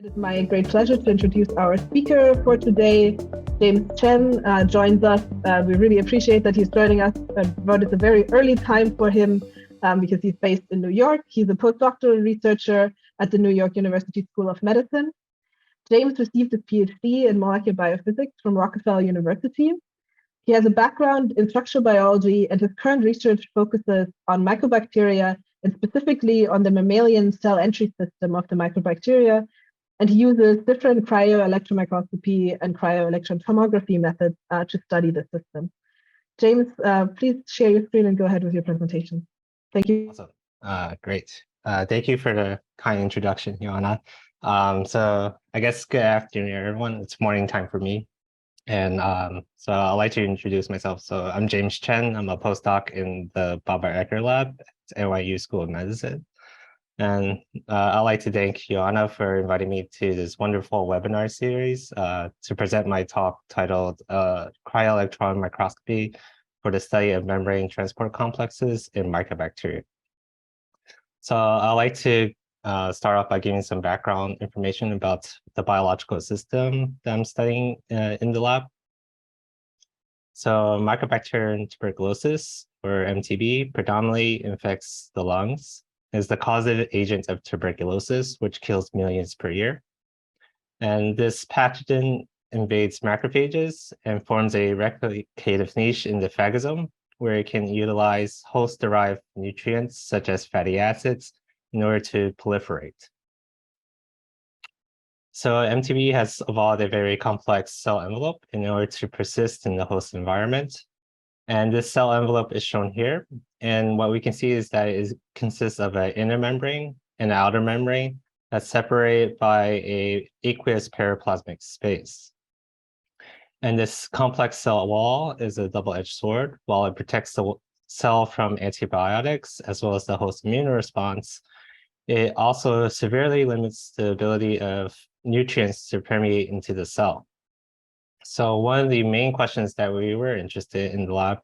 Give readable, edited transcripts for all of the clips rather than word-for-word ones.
It's my great pleasure to introduce our speaker for today. James Chen joins us. We really appreciate that he's joining us, but it's a very early time for him because he's based in New York. He's a postdoctoral researcher at the New York University School of Medicine. James received a PhD in molecular biophysics from Rockefeller University. He has a background in structural biology, and his current research focuses on mycobacteria and specifically on the mammalian cell entry system of the microbacteria. And he uses different cryo-electron microscopy and cryo-electron tomography methods to study the system. James, please share your screen and go ahead with your presentation. Thank you. Awesome. Great. Thank you for the kind introduction, Johanna. So I guess good afternoon, everyone. It's morning time for me. And so I'd like to introduce myself. So I'm James Chen. I'm a postdoc in the Bob-Ecker lab at NYU School of Medicine. And I'd like to thank Johanna for inviting me to this wonderful webinar series to present my talk titled Cryo-electron microscopy for the study of membrane transport complexes in mycobacteria. So I'd like to start off by giving some background information about the biological system that I'm studying in the lab. So Mycobacterial tuberculosis, or MTB, predominantly infects the lungs, is the causative agent of tuberculosis, which kills millions per year. And this pathogen invades macrophages and forms a replicative niche in the phagosome, where it can utilize host-derived nutrients such as fatty acids in order to proliferate. So MTB has evolved a very complex cell envelope in order to persist in the host environment. And this cell envelope is shown here. And what we can see is that it consists of an inner membrane and an outer membrane that's separated by an aqueous periplasmic space. And this complex cell wall is a double-edged sword. While it protects the cell from antibiotics as well as the host immune response, it also severely limits the ability of nutrients to permeate into the cell. So one of the main questions that we were interested in the lab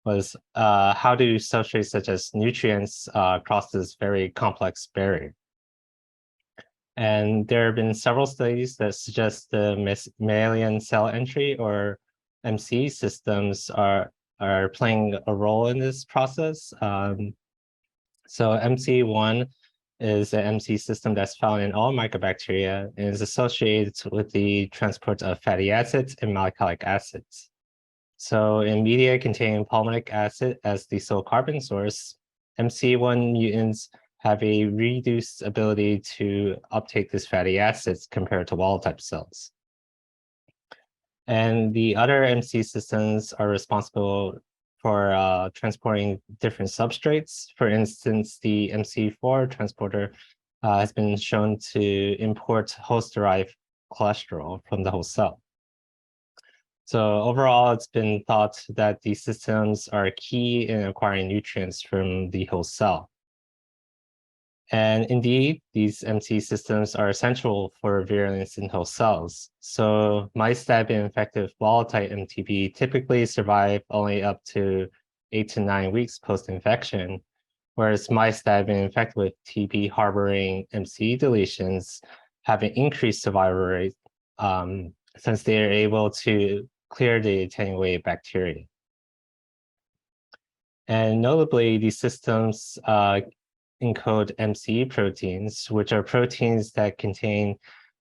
was how do substrates such as nutrients cross this very complex barrier? And there have been several studies that suggest the mammalian cell entry, or MCE systems, are playing a role in this process. So MCE1 is an MCE system that's found in all mycobacteria and is associated with the transport of fatty acids and malicylic acids. So in media containing palmitic acid as the sole carbon source, MCE1 mutants have a reduced ability to uptake these fatty acids compared to wild-type cells. And the other MCE systems are responsible for transporting different substrates. For instance, the MCE4 transporter has been shown to import host-derived cholesterol from the host cell. So overall, it's been thought that these systems are key in acquiring nutrients from the host cell. And indeed, these MCE systems are essential for virulence in host cells. So mice that have been infected with wild-type MTB typically survive only up to 8 to 9 weeks post-infection, whereas mice that have been infected with TB harboring MCE deletions have an increased survival rate since they are able to clear the attenuated bacteria. And notably, these systems encode MCE proteins, which are proteins that contain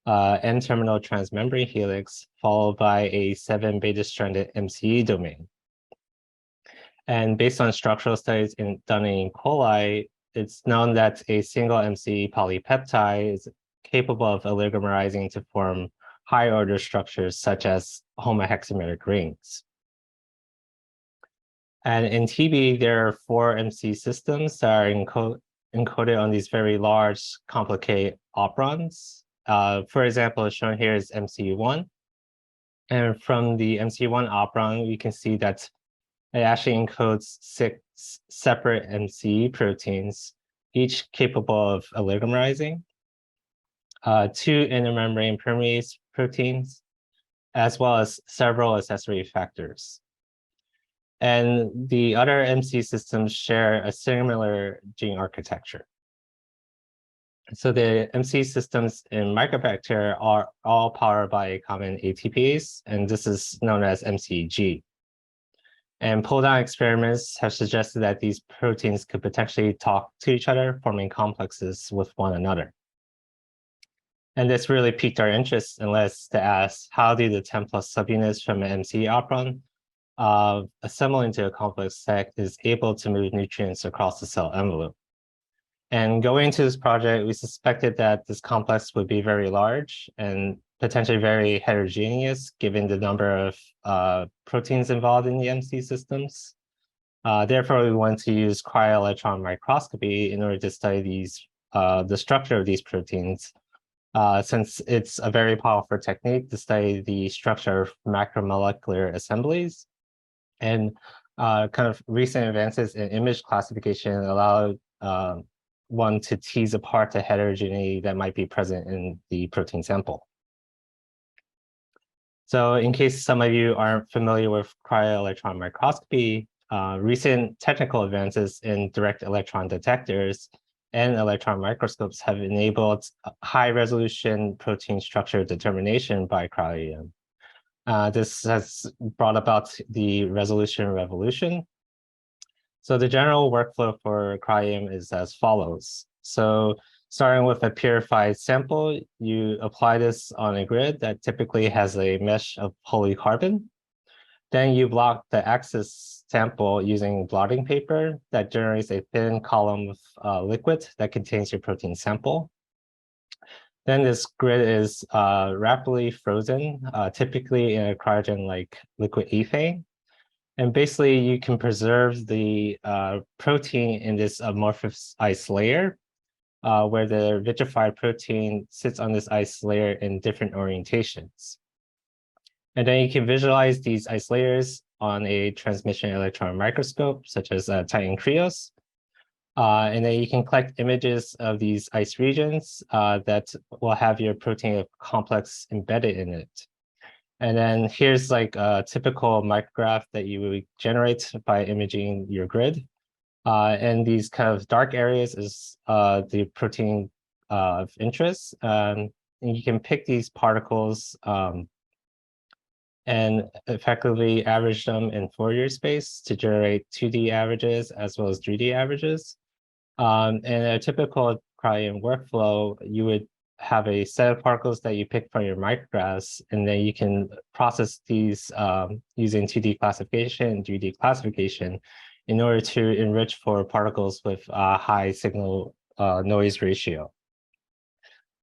N-terminal transmembrane helix followed by a 7 beta-stranded MCE domain. And based on structural studies done in E. coli, it's known that a single MCE polypeptide is capable of oligomerizing to form high-order structures such as homohexameric rings. And in TB, there are 4 MCE systems that are encoded on these very large, complicated operons. For example, shown here is MCE1. And from the MCE1 operon, we can see that it actually encodes 6 separate MCE proteins, each capable of oligomerizing, 2 intermembrane permease proteins, as well as several accessory factors. And the other MCE systems share a similar gene architecture. So the MCE systems in mycobacteria are all powered by a common ATPase, and this is known as MCEG. And pull-down experiments have suggested that these proteins could potentially talk to each other, forming complexes with one another. And this really piqued our interest and led us to ask, how do the 10+ subunits from an MCE operon assemble into a complex that is able to move nutrients across the cell envelope? And going into this project, we suspected that this complex would be very large and potentially very heterogeneous, given the number of proteins involved in the MCE systems. Therefore, we want to use cryo-electron microscopy in order to study the structure of these proteins, since it's a very powerful technique to study the structure of macromolecular assemblies. And kind of recent advances in image classification allow one to tease apart the heterogeneity that might be present in the protein sample. So in case some of you aren't familiar with cryo-electron microscopy, recent technical advances in direct electron detectors and electron microscopes have enabled high-resolution protein structure determination by cryo-EM. This has brought about the resolution revolution. So the general workflow for cryo-EM is as follows. So starting with a purified sample, you apply this on a grid that typically has a mesh of polycarbon. Then you block the axis sample using blotting paper that generates a thin column of liquid that contains your protein sample. Then this grid is rapidly frozen, typically in a cryogen-like liquid ethane. And basically, you can preserve the protein in this amorphous ice layer, where the vitrified protein sits on this ice layer in different orientations. And then you can visualize these ice layers on a transmission electron microscope, such as Titan Krios. And then you can collect images of these ice regions that will have your protein complex embedded in it. And then here's like a typical micrograph that you would generate by imaging your grid. And these kind of dark areas is the protein of interest. And you can pick these particles and effectively average them in Fourier space to generate 2D averages as well as 3D averages. In a typical cryo-EM workflow, you would have a set of particles that you pick from your micrographs, and then you can process these using 2D classification and 3D classification in order to enrich for particles with high signal noise ratio.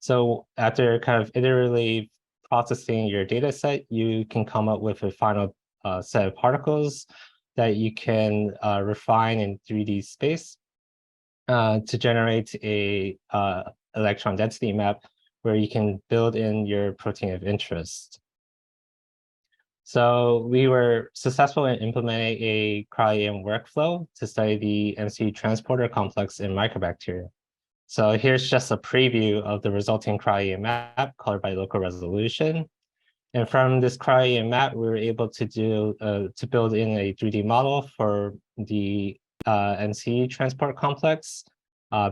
So after kind of iteratively processing your data set, you can come up with a final set of particles that you can refine in 3D space to generate a electron density map where you can build in your protein of interest. So we were successful in implementing a cryo-EM workflow to study the MCE transporter complex in mycobacteria. So here's just a preview of the resulting cryo-EM map colored by local resolution. And from this cryo-EM map, we were able to build in a 3D model for the MCE transport complex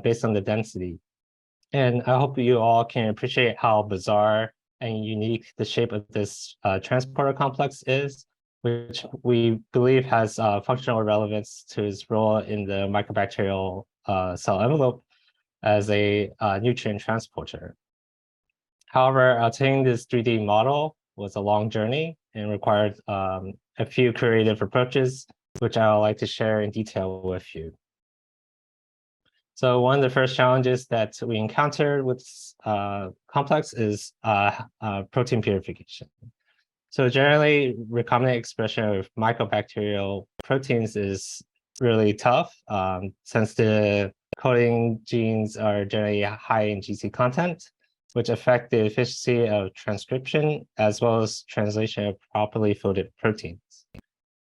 based on the density. And I hope you all can appreciate how bizarre and unique the shape of this transporter complex is, which we believe has functional relevance to its role in the mycobacterial cell envelope as a nutrient transporter. However, obtaining this 3D model was a long journey and required a few creative approaches, which I would like to share in detail with you. So one of the first challenges that we encountered with complex is protein purification. So generally, recombinant expression of mycobacterial proteins is really tough since the coding genes are generally high in GC content, which affect the efficiency of transcription as well as translation of properly folded proteins.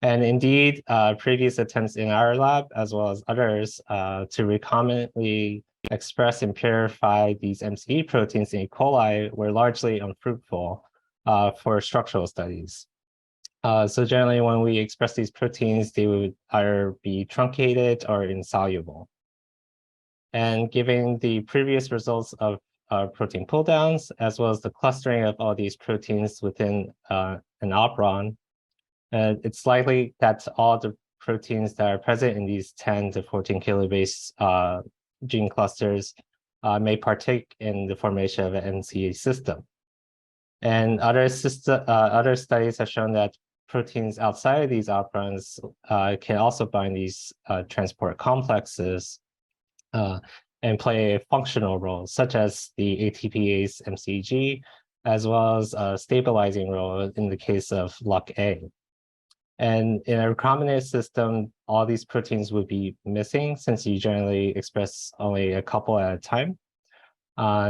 And indeed, previous attempts in our lab, as well as others, to recombinantly express and purify these MCE proteins in E. coli were largely unfruitful for structural studies. So generally, when we express these proteins, they would either be truncated or insoluble. And given the previous results of protein pull downs, as well as the clustering of all these proteins within an operon, it's likely that all the proteins that are present in these 10 to 14 kilobase gene clusters may partake in the formation of an MCE system. And other studies have shown that proteins outside of these operons can also bind these transport complexes and play a functional role, such as the ATPase MCG, as well as a stabilizing role in the case of LUC-A. And in a recombinant system, all these proteins would be missing since you generally express only a couple at a time.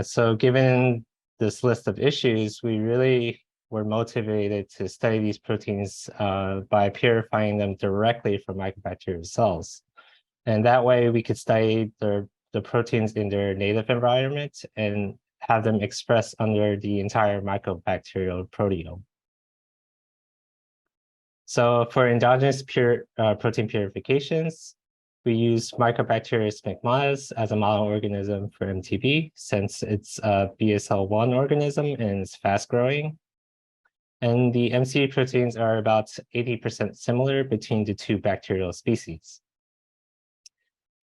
So given this list of issues, we really were motivated to study these proteins by purifying them directly from mycobacterial cells. And that way we could study the proteins in their native environment and have them expressed under the entire mycobacterial proteome. So for endogenous protein purifications, we use Microbacteria smegmatis as a model organism for MTB, since it's a BSL-1 organism and it's fast growing. And the MCE proteins are about 80% similar between the two bacterial species.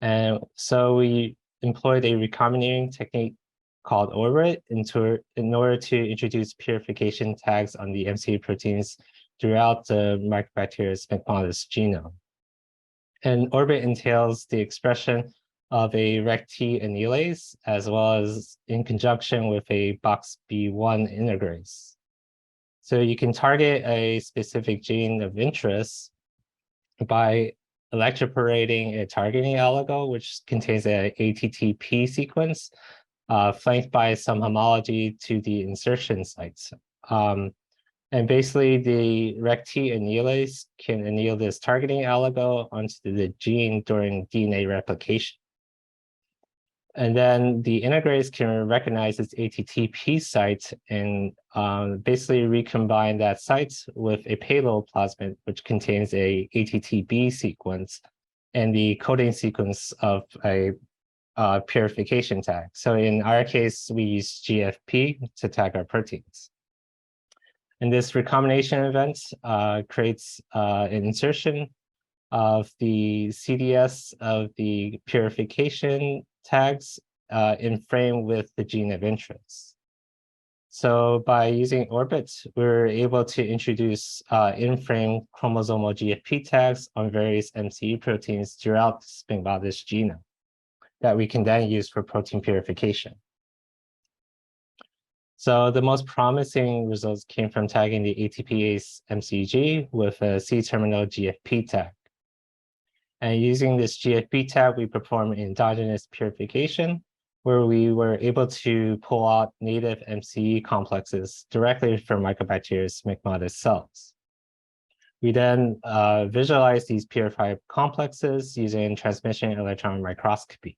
And so we employed a recombinating technique called orbit in order to introduce purification tags on the MCE proteins throughout the Microbacteria smegmatis genome. And orbit entails the expression of a RECT anilase, as well as in conjunction with a BOXB1 integrase. So you can target a specific gene of interest by electroporating a targeting oligo, which contains an ATTP sequence, flanked by some homology to the insertion sites. And basically, the RECT anilase can anneal this targeting oligo onto the gene during DNA replication. And then the integrase can recognize its ATTP site and basically recombine that site with a payload plasmid, which contains a ATTB sequence and the coding sequence of a purification tag. So in our case, we use GFP to tag our proteins. And this recombination event creates an insertion of the CDS of the purification tags in frame with the gene of interest. So by using orbits, we're able to introduce in-frame chromosomal GFP tags on various MCE proteins throughout the smegmatis genome that we can then use for protein purification. So the most promising results came from tagging the ATPase MCG with a C-terminal GFP tag. And using this GFP tag, we perform endogenous purification, where we were able to pull out native MCE complexes directly from Mycobacteria smegmatis cells. We then visualize these purified complexes using transmission electron microscopy.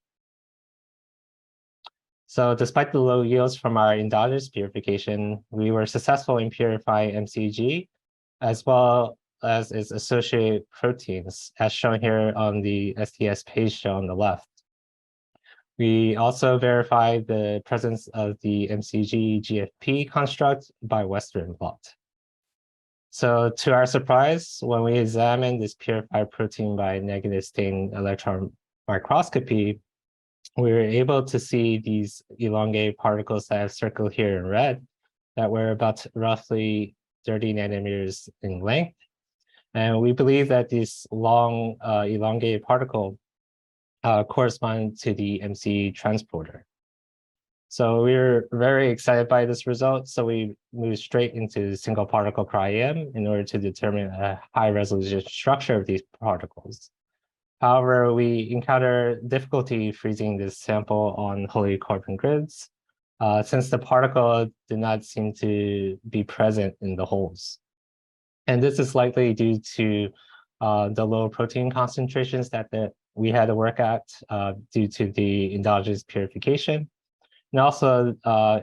So despite the low yields from our endogenous purification, we were successful in purifying MCG, as well as its associated proteins, as shown here on the STS page shown on the left. We also verified the presence of the MCG GFP construct by Western blot. So to our surprise, when we examined this purified protein by negative stain electron microscopy, we were able to see these elongated particles that I've circled here in red that were about roughly 30 nanometers in length. And we believe that this long elongated particle correspond to the MCE transporter. So we're very excited by this result. So we moved straight into single particle cryo-EM in order to determine a high resolution structure of these particles. However, we encounter difficulty freezing this sample on Holy Carbon grids, since the particle did not seem to be present in the holes. And this is likely due to the low protein concentrations that we had to work at due to the endogenous purification. And also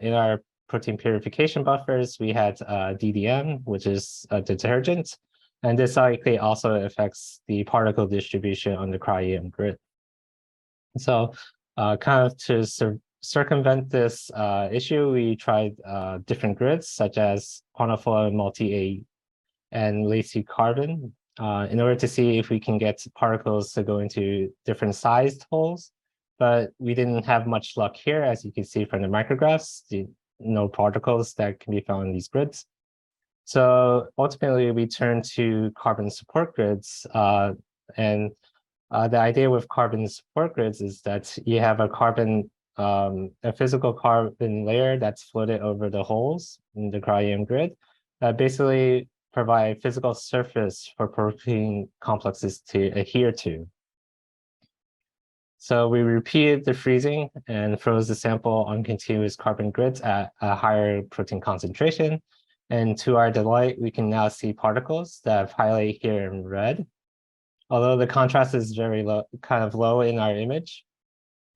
in our protein purification buffers, we had DDM, which is a detergent. And this likely also affects the particle distribution on the cryo-EM grid. So Kind of to circumvent this issue, we tried different grids such as quantified multi-A and lacy carbon in order to see if we can get particles to go into different sized holes. But we didn't have much luck here, as you can see from the micrographs, no particles that can be found in these grids. So ultimately, we turned to carbon support grids. And the idea with carbon support grids is that you have a physical carbon layer that's floated over the holes in the cryo-EM grid that basically provide physical surface for protein complexes to adhere to. So we repeated the freezing and froze the sample on continuous carbon grids at a higher protein concentration. And to our delight, we can now see particles that I've highlighted here in red. Although the contrast is very low, kind of low in our image,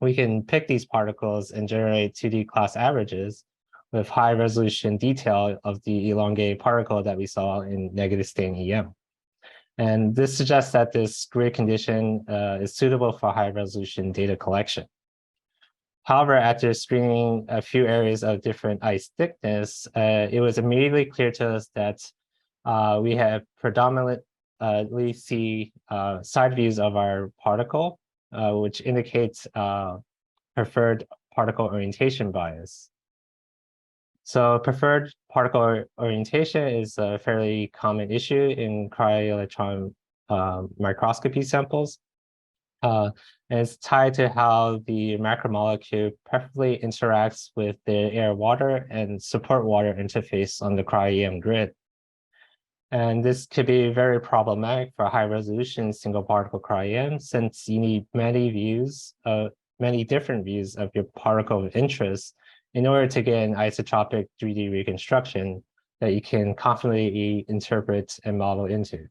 we can pick these particles and generate 2D class averages with high resolution detail of the elongated particle that we saw in negative stain EM. And this suggests that this grid condition is suitable for high resolution data collection. However, after screening a few areas of different ice thickness, it was immediately clear to us that we have predominantly see side views of our particle, which indicates preferred particle orientation bias. So preferred particle orientation is a fairly common issue in cryo-electron microscopy samples. And it's tied to how the macromolecule preferably interacts with the air-water and support-water interface on the cryo-EM grid. And this could be very problematic for high-resolution single-particle cryo-EM since you need many different views of your particle of interest in order to get an isotropic 3D reconstruction that you can confidently interpret and model into.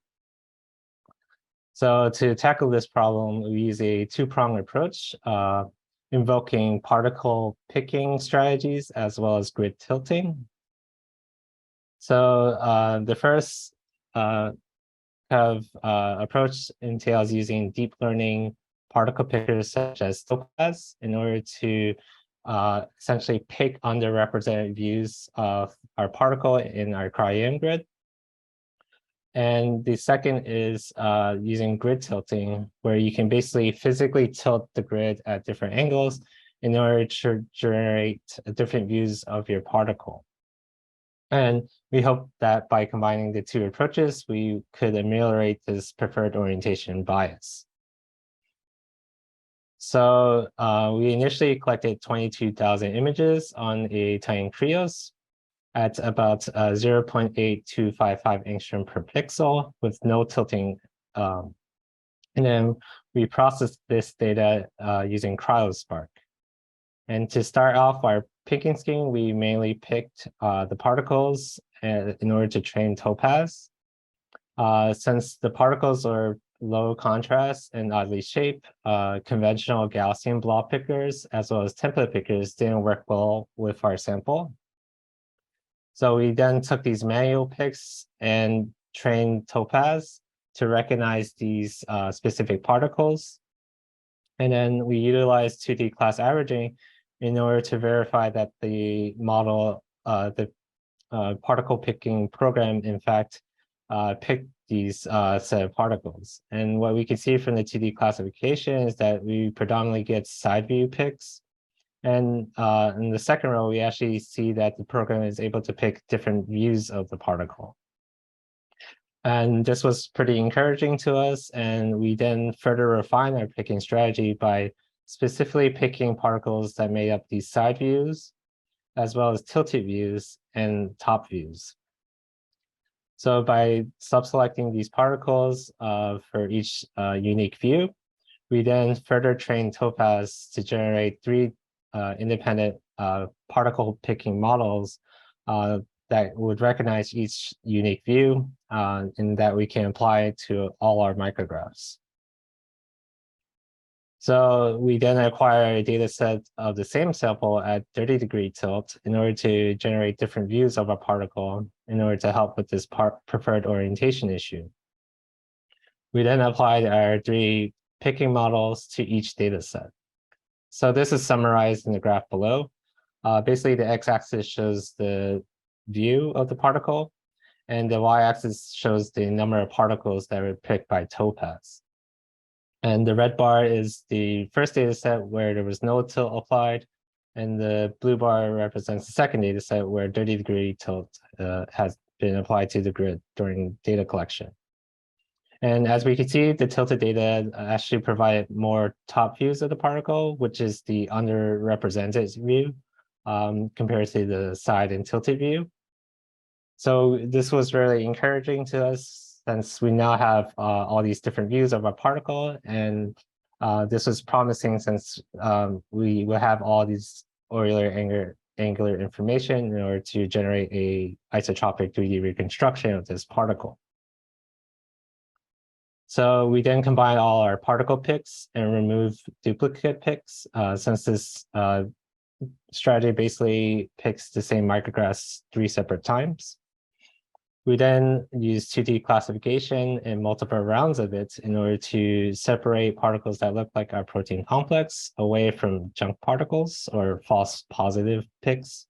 So to tackle this problem, we use a two-pronged approach, invoking particle picking strategies as well as grid tilting. So the first approach entails using deep learning particle pickers such as Topaz in order to essentially pick underrepresented views of our particle in our cryo-EM grid. And the second is using grid tilting, where you can basically physically tilt the grid at different angles in order to generate different views of your particle. And we hope that by combining the two approaches, we could ameliorate this preferred orientation bias. So we initially collected 22,000 images on a tiny Krios at about 0.8255 angstrom per pixel with no tilting. And then we processed this data using CryoSpark. And to start off our picking scheme, we mainly picked the particles in order to train Topaz. Since the particles are low contrast and oddly shaped, conventional Gaussian blob pickers as well as template pickers didn't work well with our sample. So we then took these manual picks and trained Topaz to recognize these specific particles. And then we utilized 2D class averaging in order to verify that the model, the particle picking program, in fact, picked these set of particles. And what we can see from the 2D classification is that we predominantly get side view picks. And in the second row, we actually see that the program is able to pick different views of the particle. And this was pretty encouraging to us. And we then further refined our picking strategy by specifically picking particles that made up these side views, as well as tilted views and top views. So by subselecting these particles for each unique view, we then further trained Topaz to generate 3 independent particle picking models that would recognize each unique view and that we can apply to all our micrographs. So we then acquire a data set of the same sample at 30-degree tilt in order to generate different views of a particle in order to help with this preferred orientation issue. We then applied our 3 picking models to each data set. So this is summarized in the graph below. Basically, the x-axis shows the view of the particle, and the y-axis shows the number of particles that were picked by Topaz. And the red bar is the first data set where there was no tilt applied, and the blue bar represents the second data set where 30-degree tilt has been applied to the grid during data collection. And as we can see, the tilted data actually provide more top views of the particle, which is the underrepresented view compared to the side and tilted view. So this was really encouraging to us since we now have all these different views of our particle. And this was promising since we will have all these Euler angular information in order to generate a isotropic 3D reconstruction of this particle. So we then combine all our particle picks and remove duplicate picks since this strategy basically picks the same micrographs 3 separate times. We then use 2D classification and multiple rounds of it in order to separate particles that look like our protein complex away from junk particles or false positive picks.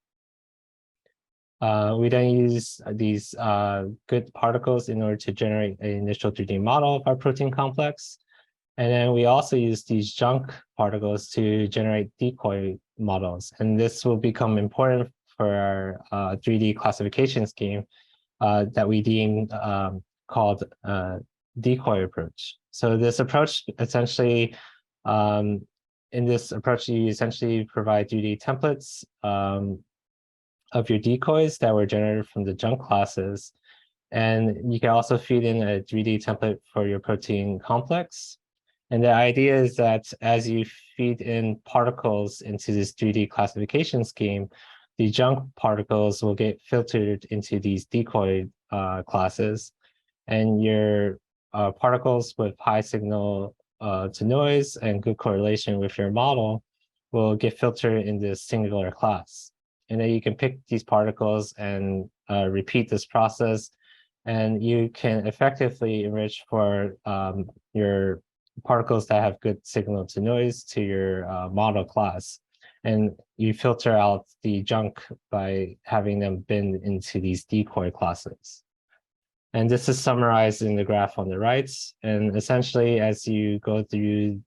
We then use these good particles in order to generate an initial 3D model of our protein complex. And then we also use these junk particles to generate decoy models. And this will become important for our 3D classification scheme that we deem called decoy approach. So this approach essentially, in this approach, you essentially provide 3D templates of your decoys that were generated from the junk classes. And you can also feed in a 3D template for your protein complex. And the idea is that as you feed in particles into this 3D classification scheme, the junk particles will get filtered into these decoy classes, and your particles with high signal to noise and good correlation with your model will get filtered in this singular class. And then you can pick these particles and repeat this process, and you can effectively enrich for your particles that have good signal to noise to your model class. And you filter out the junk by having them bin into these decoy classes. And this is summarized in the graph on the right. And essentially, as you go through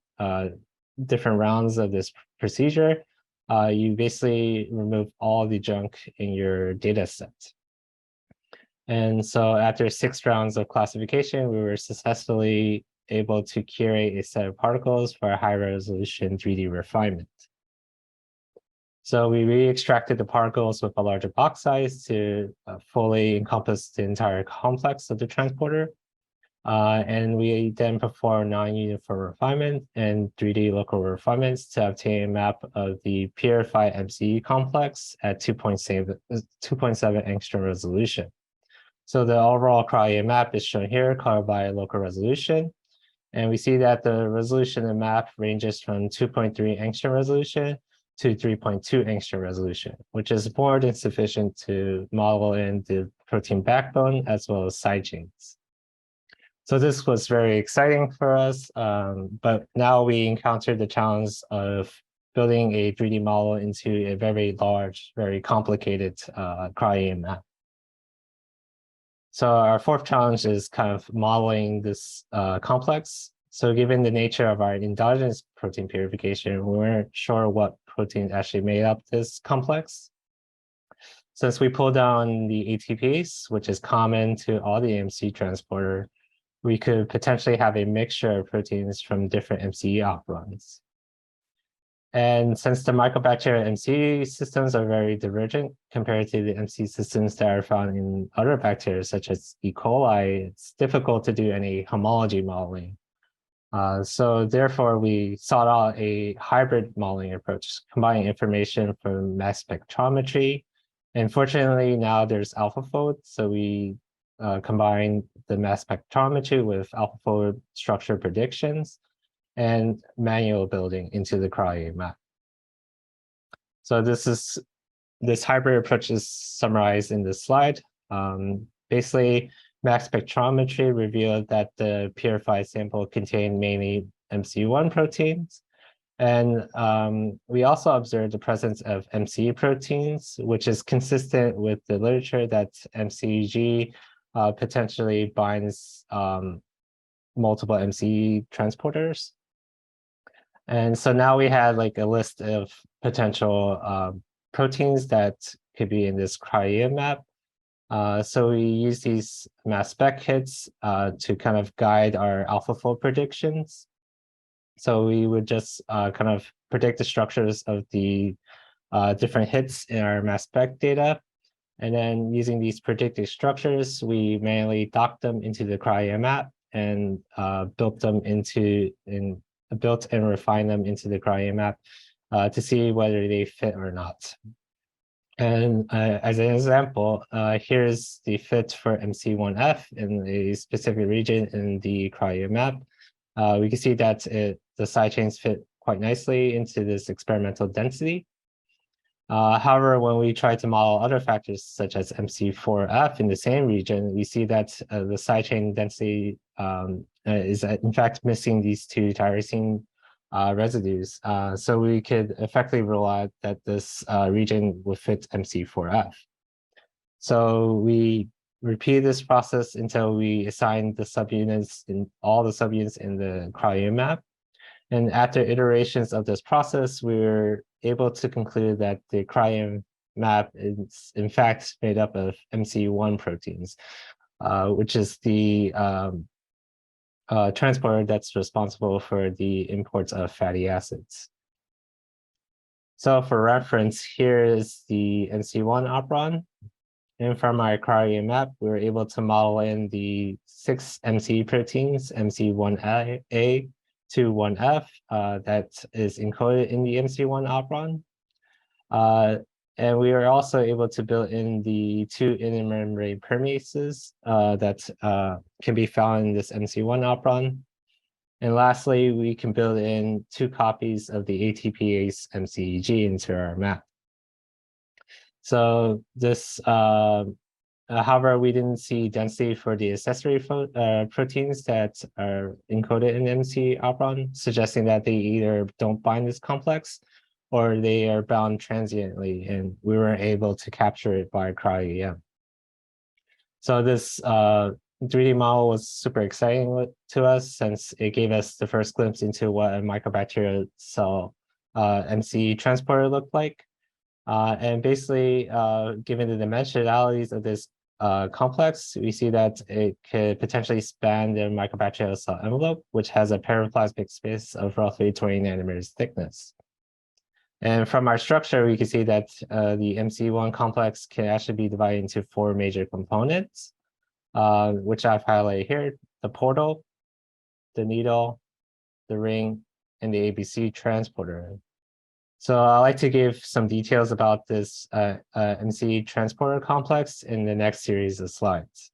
different rounds of this procedure, you basically remove all the junk in your data set. And so after 6 rounds of classification, we were successfully able to curate a set of particles for a high resolution 3D refinement. So we re-extracted the particles with a larger box size to fully encompass the entire complex of the transporter. And we then perform non-uniform refinement and 3D local refinements to obtain a map of the purified MCE complex at 2.7 angstrom resolution. So the overall cryo map is shown here, colored by local resolution. And we see that the resolution of the map ranges from 2.3 angstrom resolution to 3.2 angstrom resolution, which is more than sufficient to model in the protein backbone as well as side chains. So this was very exciting for us, but now we encountered the challenge of building a 3D model into a very large, very complicated cryo-EM map. So our fourth challenge is kind of modeling this complex. So given the nature of our endogenous protein purification, we weren't sure what protein actually made up this complex. Since we pulled down the ATPase, which is common to all the MC transporter, we could potentially have a mixture of proteins from different MCE operons. And since the mycobacterial MC systems are very divergent compared to the MC systems that are found in other bacteria, such as E. coli, it's difficult to do any homology modeling. So therefore, we sought out a hybrid modeling approach, combining information from mass spectrometry. And fortunately, now there's AlphaFold, so we combine the mass spectrometry with AlphaFold structure predictions and manual building into the cryo map. So this hybrid approach is summarized in this slide. Basically, mass spectrometry revealed that the purified sample contained mainly MC1 proteins. And we also observed the presence of MCE proteins, which is consistent with the literature that MCEG potentially binds multiple MCE transporters. And so now we had like a list of potential proteins that could be in this cryo-EM map. So we use these mass spec hits to kind of guide our AlphaFold predictions. So we would just kind of predict the structures of the different hits in our mass spec data. And then using these predicted structures, we manually docked them into the cryo-EM map and built and refined them into the cryo-EM map to see whether they fit or not. And as an example, here's the fit for MC1F in a specific region in the cryo-EM map. We can see that the side chains fit quite nicely into this experimental density. However, when we try to model other factors such as MC4F in the same region, we see that the side chain density is in fact missing these two tyrosine residues. So we could effectively rule out that this region would fit MC4F. So we repeat this process until we assign the subunits in all the subunits in the cryo-EM map. And after iterations of this process, we were able to conclude that the cryo-EM map is in fact made up of MC1 proteins, which is the transporter that's responsible for the imports of fatty acids. So for reference, here is the MC1 operon. And from our cryo-EM map, we were able to model in the 6 MCE proteins, MC1A to 1F, that is encoded in the MC1 operon. And we were also able to build in the 2 intermembrane permeases that can be found in this MC1 operon. And lastly, we can build in 2 copies of the ATPase MCEG into our map. So this, however, we didn't see density for the accessory proteins that are encoded in MC operon, suggesting that they either don't bind this complex or they are bound transiently, and we weren't able to capture it by cryo-EM. So this 3D model was super exciting to us since it gave us the first glimpse into what a mycobacterial cell MCE transporter looked like. And basically, given the dimensionalities of this complex, we see that it could potentially span the mycobacterial cell envelope, which has a periplasmic space of roughly 20 nanometers thickness. And from our structure, we can see that the MC1 complex can actually be divided into 4 major components, which I've highlighted here: the portal, the needle, the ring, and the ABC transporter. So I'd like to give some details about this MC transporter complex in the next series of slides.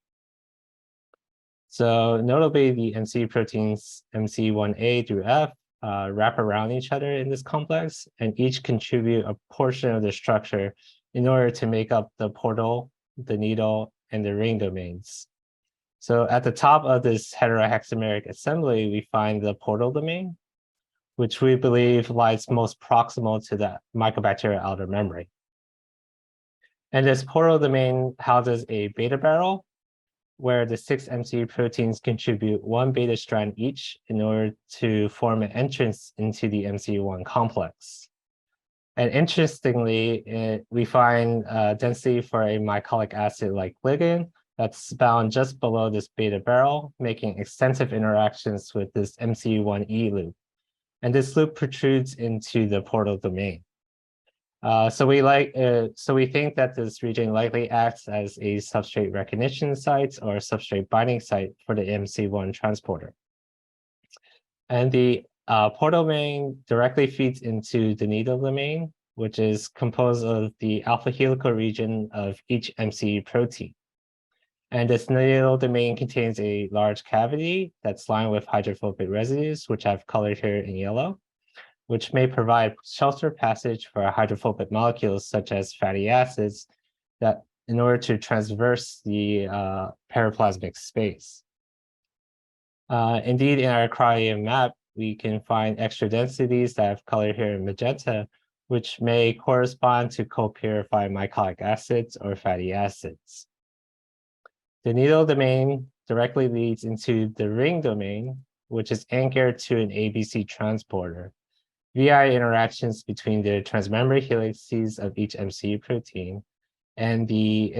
So notably, the MC proteins MC1A through F wrap around each other in this complex, and each contribute a portion of the structure in order to make up the portal, the needle, and the ring domains. So at the top of this heterohexameric assembly, we find the portal domain, which we believe lies most proximal to the mycobacterial outer membrane. And this portal domain houses a beta barrel, where the 6 MCE proteins contribute 1 beta strand each in order to form an entrance into the MC1 complex. And interestingly, we find density for a mycolic acid-like ligand that's bound just below this beta barrel, making extensive interactions with this MC1E loop. And this loop protrudes into the portal domain. So we think that this region likely acts as a substrate recognition site or substrate binding site for the MC1 transporter. And the portal domain directly feeds into the needle domain, which is composed of the alpha helical region of each MCE protein. And this needle domain contains a large cavity that's lined with hydrophobic residues, which I've colored here in yellow, which may provide shelter passage for hydrophobic molecules such as fatty acids that in order to traverse the periplasmic space. Indeed, in our cryo-EM map, we can find extra densities that I've colored here in magenta, which may correspond to co-purified mycolic acids or fatty acids. The needle domain directly leads into the ring domain, which is anchored to an ABC transporter via interactions between the transmembrane helices of each MCE protein and the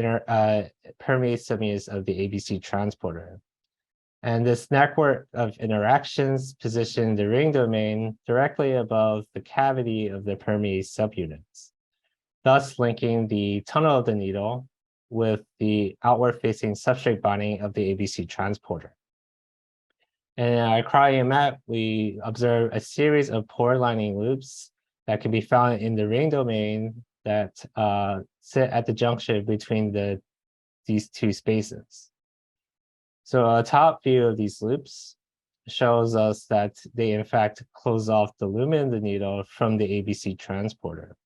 permease subunits of the ABC transporter. And this network of interactions position the ring domain directly above the cavity of the permease subunits, thus linking the tunnel of the needle with the outward-facing substrate binding of the ABC transporter. And in our cryo-EM map, we observe a series of pore lining loops that can be found in the ring domain that sit at the junction between these two spaces. So a top view of these loops shows us that they in fact close off the lumen of the needle from the ABC transporter.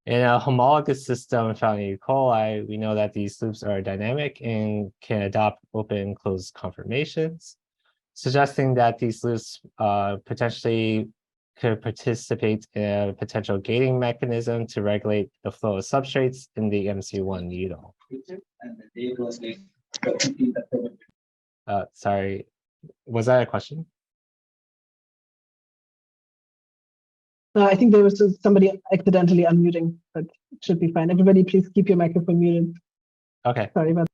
In a homologous system found in E. coli, we know that these loops are dynamic and can adopt open and closed conformations, suggesting that these loops potentially could participate in a potential gating mechanism to regulate the flow of substrates in the MC1 needle. Sorry, was that a question? I think there was somebody accidentally unmuting, but it should be fine. Everybody, please keep your microphone muted. Okay. Sorry about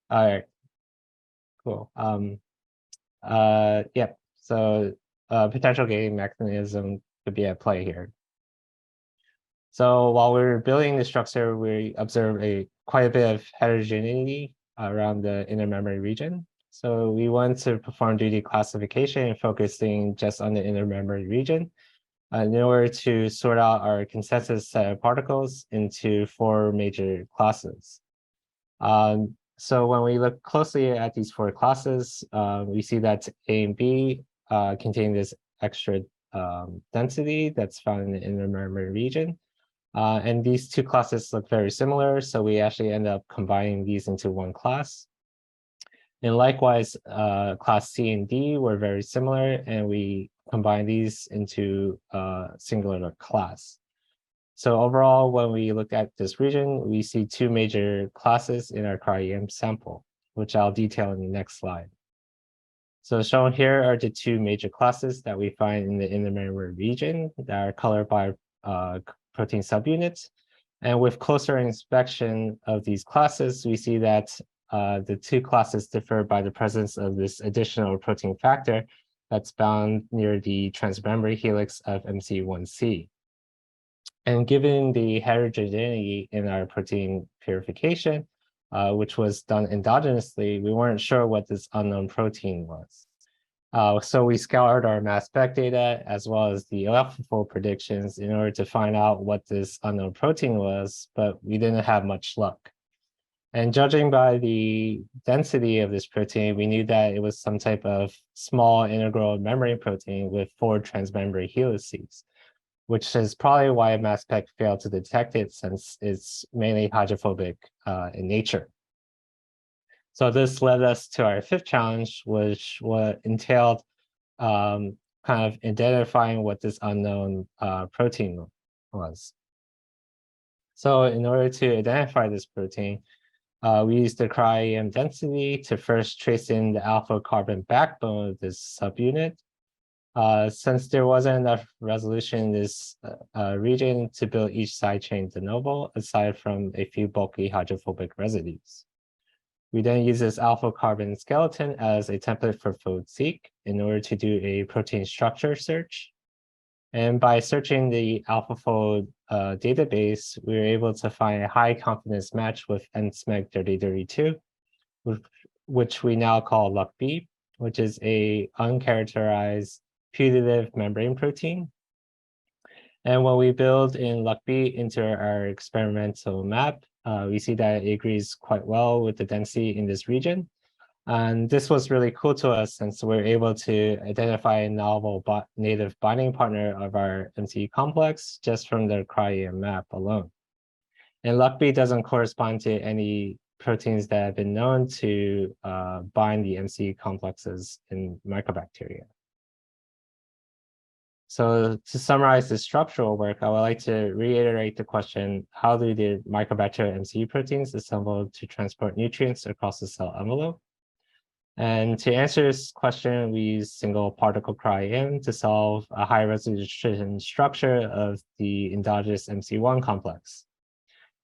that. All right. Cool. Yeah. So potential gating mechanism could be at play here. So while we were building the structure, we observed quite a bit of heterogeneity around the inner memory region. So we wanted to perform 2D classification and focusing just on the inner memory region in order to sort out our consensus set of particles into 4 major classes. So when we look closely at these 4 classes, we see that A and B contain this extra density that's found in the inner memory region. And these 2 classes look very similar, so we actually end up combining these into 1 class. And likewise, class C and D were very similar, and we combine these into a singular class. So overall, when we look at this region, we see 2 major classes in our cryo-EM sample, which I'll detail in the next slide. So shown here are the 2 major classes that we find in the inner memory region that are colored by protein subunits. And with closer inspection of these classes, we see that the 2 classes differ by the presence of this additional protein factor that's bound near the transmembrane helix of MC1C. And given the heterogeneity in our protein purification, which was done endogenously, we weren't sure what this unknown protein was. So we scoured our mass spec data as well as the AlphaFold predictions in order to find out what this unknown protein was, but we didn't have much luck. And judging by the density of this protein, we knew that it was some type of small integral membrane protein with 4 transmembrane helices, which is probably why mass spec failed to detect it, since it's mainly hydrophobic in nature. So this led us to our 5th challenge, which entailed kind of identifying what this unknown protein was. So in order to identify this protein, we used the cryo-EM density to first trace in the alpha carbon backbone of this subunit. Since there wasn't enough resolution in this region to build each side chain de novo, aside from a few bulky hydrophobic residues. We then use this alpha carbon skeleton as a template for fold-seq in order to do a protein structure search. And by searching the AlphaFold database, we were able to find a high confidence match with Msm 3032, which we now call LUCB, which is a uncharacterized putative membrane protein. And when we build in LUCB into our experimental map, we see that it agrees quite well with the density in this region. And this was really cool to us since we're able to identify a novel native binding partner of our MCE complex just from the cryo-EM map alone. And LUCB doesn't correspond to any proteins that have been known to bind the MCE complexes in mycobacteria. So to summarize the structural work, I would like to reiterate the question, how do the mycobacterial MCE proteins assemble to transport nutrients across the cell envelope? And to answer this question, we use single particle cryo-EM to solve a high resolution structure of the endogenous MC1 complex.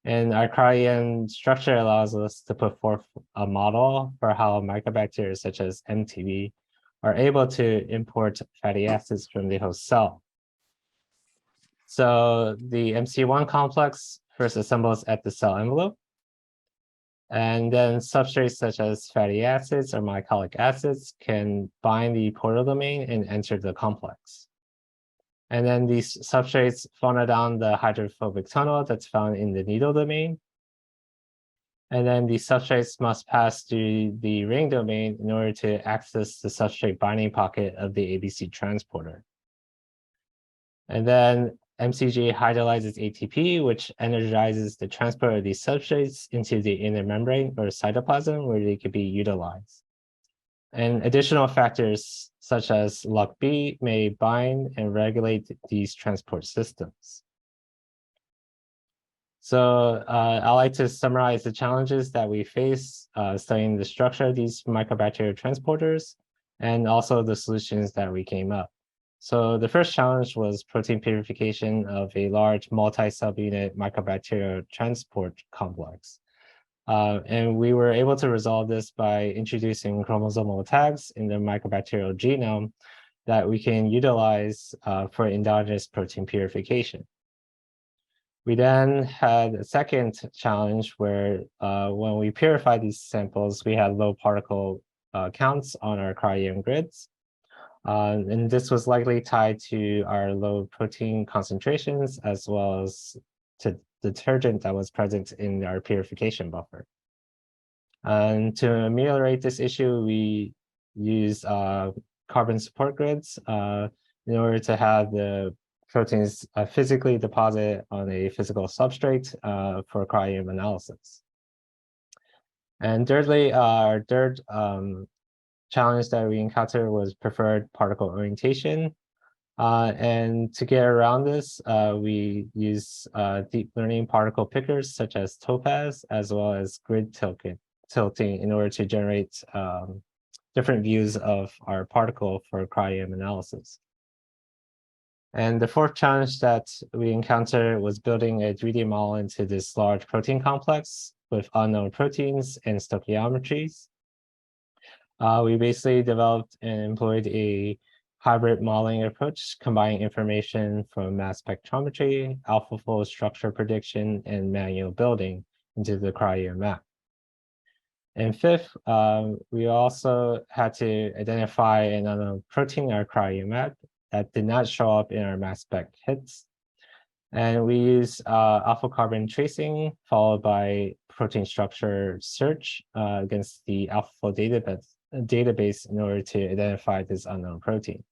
And our cryo-EM structure allows us to put forth a model for how mycobacteria such as MTB are able to import fatty acids from the host cell. So the MC1 complex first assembles at the cell envelope, and then substrates such as fatty acids or mycolic acids can bind the portal domain and enter the complex. And then these substrates funnel down the hydrophobic tunnel that's found in the needle domain. And then the substrates must pass through the ring domain in order to access the substrate binding pocket of the ABC transporter. And then MCG hydrolyzes ATP, which energizes the transport of these substrates into the inner membrane or cytoplasm, where they could be utilized. And additional factors such as LUC-B may bind and regulate these transport systems. So I like to summarize the challenges that we face studying the structure of these mycobacterial transporters and also the solutions that we came up. So the first challenge was protein purification of a large multi-subunit mycobacterial transport complex. And we were able to resolve this by introducing chromosomal tags in the mycobacterial genome that we can utilize for endogenous protein purification. We then had a second challenge where when we purified these samples, we had low particle counts on our cryo-EM grids. And this was likely tied to our low protein concentrations as well as to detergent that was present in our purification buffer. And to ameliorate this issue, we use carbon support grids in order to have the proteins physically deposit on a physical substrate for cryo-EM analysis. And thirdly, our third challenge that we encountered was preferred particle orientation. And to get around this, we use deep learning particle pickers such as Topaz, as well as grid tilting in order to generate different views of our particle for cryo-EM analysis. And the fourth challenge that we encountered was building a 3D model into this large protein complex with unknown proteins and stoichiometries. We basically developed and employed a hybrid modeling approach, combining information from mass spectrometry, AlphaFold structure prediction, and manual building into the cryo map. And fifth, we also had to identify an unknown protein in our cryo map that did not show up in our mass spec hits. And we use alpha carbon tracing followed by protein structure search against the AlphaFold database in order to identify this unknown protein.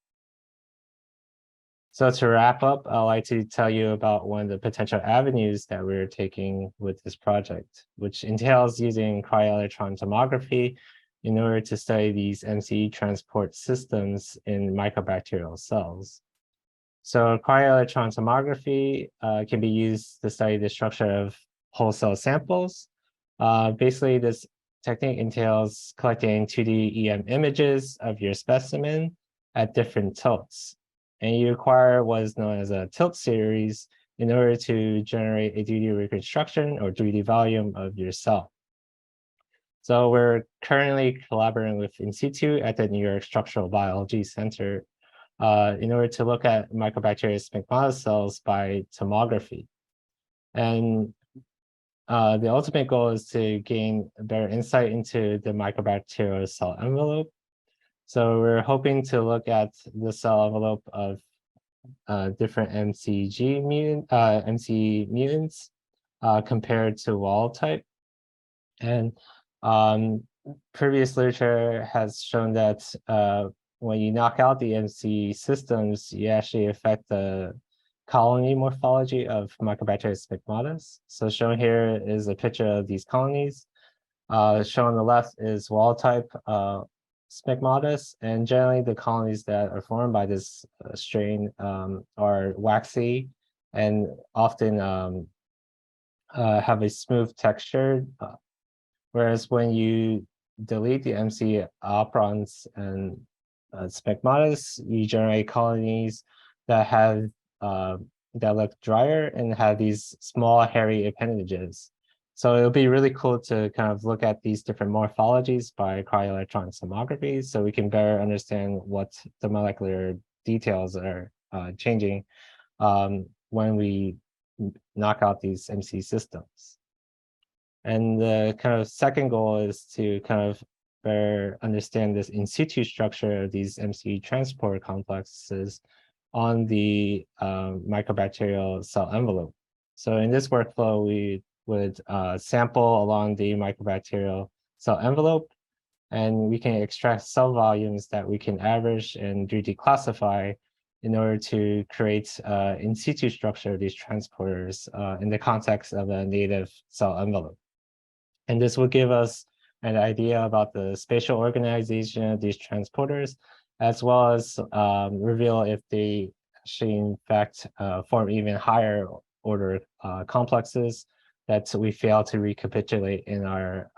So to wrap up, I'd like to tell you about one of the potential avenues that we're taking with this project, which entails using cryo-electron tomography in order to study these MCE transport systems in mycobacterial cells. So cryo-electron tomography can be used to study the structure of whole cell samples. Basically, this technique entails collecting 2D EM images of your specimen at different tilts. And you require what is known as a tilt series in order to generate a 3D reconstruction or 3D volume of your cell. So we're currently collaborating with In Situ at the New York Structural Biology Center in order to look at mycobacterial smegmata cells by tomography. And the ultimate goal is to gain a better insight into the mycobacterial cell envelope. So we're hoping to look at the cell envelope of different MCE mutants compared to wild type. And previous literature has shown that when you knock out the MCE systems, you actually affect the colony morphology of Mycobacterial smegmatas. So shown here is a picture of these colonies. Shown on the left is wild type smegmatis, and generally the colonies that are formed by this strain are waxy and often have a smooth texture, whereas when you delete the MC operons and smegmatis, you generate colonies that have that look drier and have these small hairy appendages. So it'll be really cool to kind of look at these different morphologies by cryo-electron tomography, so we can better understand what the molecular details are changing when we knock out these MC systems. And the kind of second goal is to kind of better understand this in situ structure of these MC transport complexes on the mycobacterial cell envelope. So in this workflow, we would sample along the mycobacterial cell envelope, and we can extract cell volumes that we can average and 3D classify in order to create in situ structure of these transporters in the context of a native cell envelope. And this will give us an idea about the spatial organization of these transporters, as well as reveal if they actually, in fact, form even higher order complexes that we fail to recapitulate in our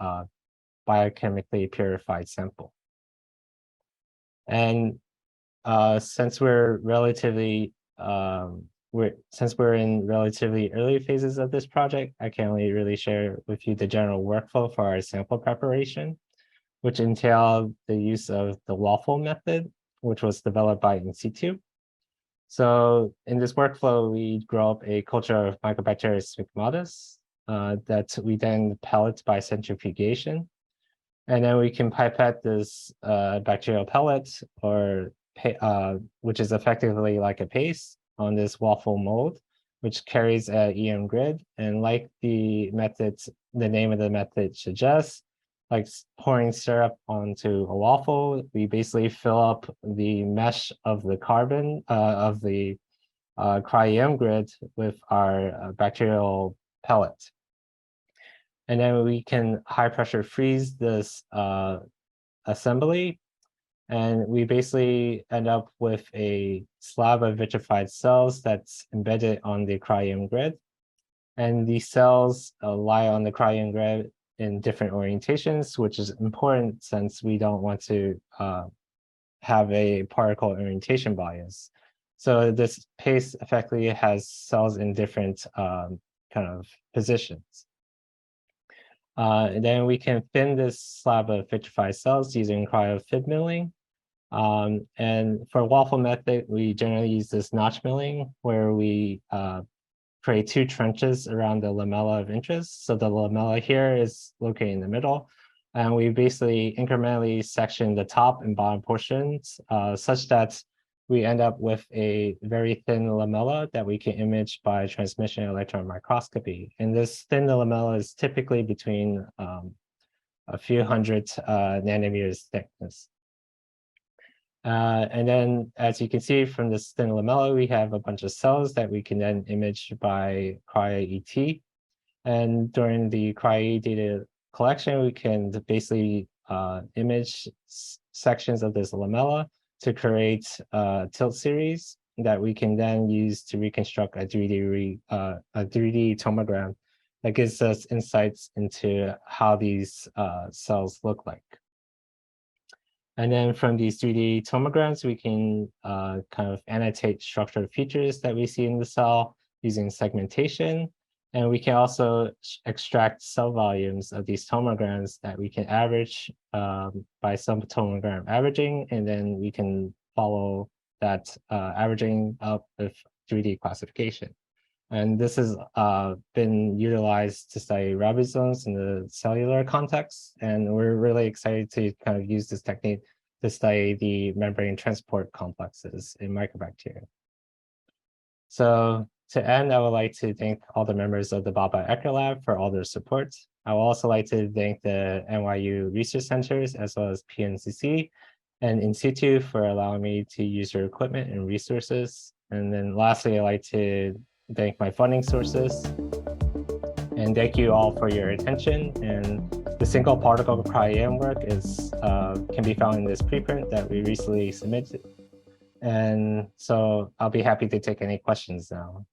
biochemically purified sample. And since we're in relatively early phases of this project, I can only really share with you the general workflow for our sample preparation, which entailed the use of the waffle method, which was developed by In Situ. So in this workflow, we grow up a culture of Mycobacteria smegmatis that we then pellet by centrifugation. And then we can pipette this bacterial pellet, or which is effectively like a paste, on this waffle mold, which carries a EM grid. And like the methods, the name of the method suggests, like pouring syrup onto a waffle, we basically fill up the mesh of the carbon of the cryo-EM grid with our bacterial pellet. And then we can high pressure freeze this assembly, and we basically end up with a slab of vitrified cells that's embedded on the cryo-EM grid. And these cells lie on the cryo-EM grid in different orientations, which is important since we don't want to have a particle orientation bias. So this paste effectively has cells in different kind of positions. And then we can thin this slab of vitrified cells using cryo-fib milling. And for waffle method, we generally use this notch milling, where we create two trenches around the lamella of interest. So the lamella here is located in the middle, and we basically incrementally section the top and bottom portions such that we end up with a very thin lamella that we can image by transmission electron microscopy. And this thin lamella is typically between a few hundred nanometers thickness. And then, as you can see from this thin lamella, we have a bunch of cells that we can then image by cryo-ET. And during the cryo-ET data collection, we can basically image sections of this lamella to create a tilt series that we can then use to reconstruct a 3D tomogram that gives us insights into how these cells look like. And then from these 3D tomograms, we can kind of annotate structural features that we see in the cell using segmentation. And we can also extract cell volumes of these tomograms that we can average by some tomogram averaging, and then we can follow that averaging up with 3D classification. And this has been utilized to study ribosomes in the cellular context. And we're really excited to kind of use this technique to study the membrane transport complexes in mycobacteria. So to end, I would like to thank all the members of the BioBioECR Lab for all their support. I would also like to thank the NYU Research Centers, as well as PNCC and In Situ, for allowing me to use your equipment and resources. And then lastly, I'd like to thank my funding sources. And thank you all for your attention. And The single particle cryo-EM work can be found in this preprint that we recently submitted. And so I'll be happy to take any questions now.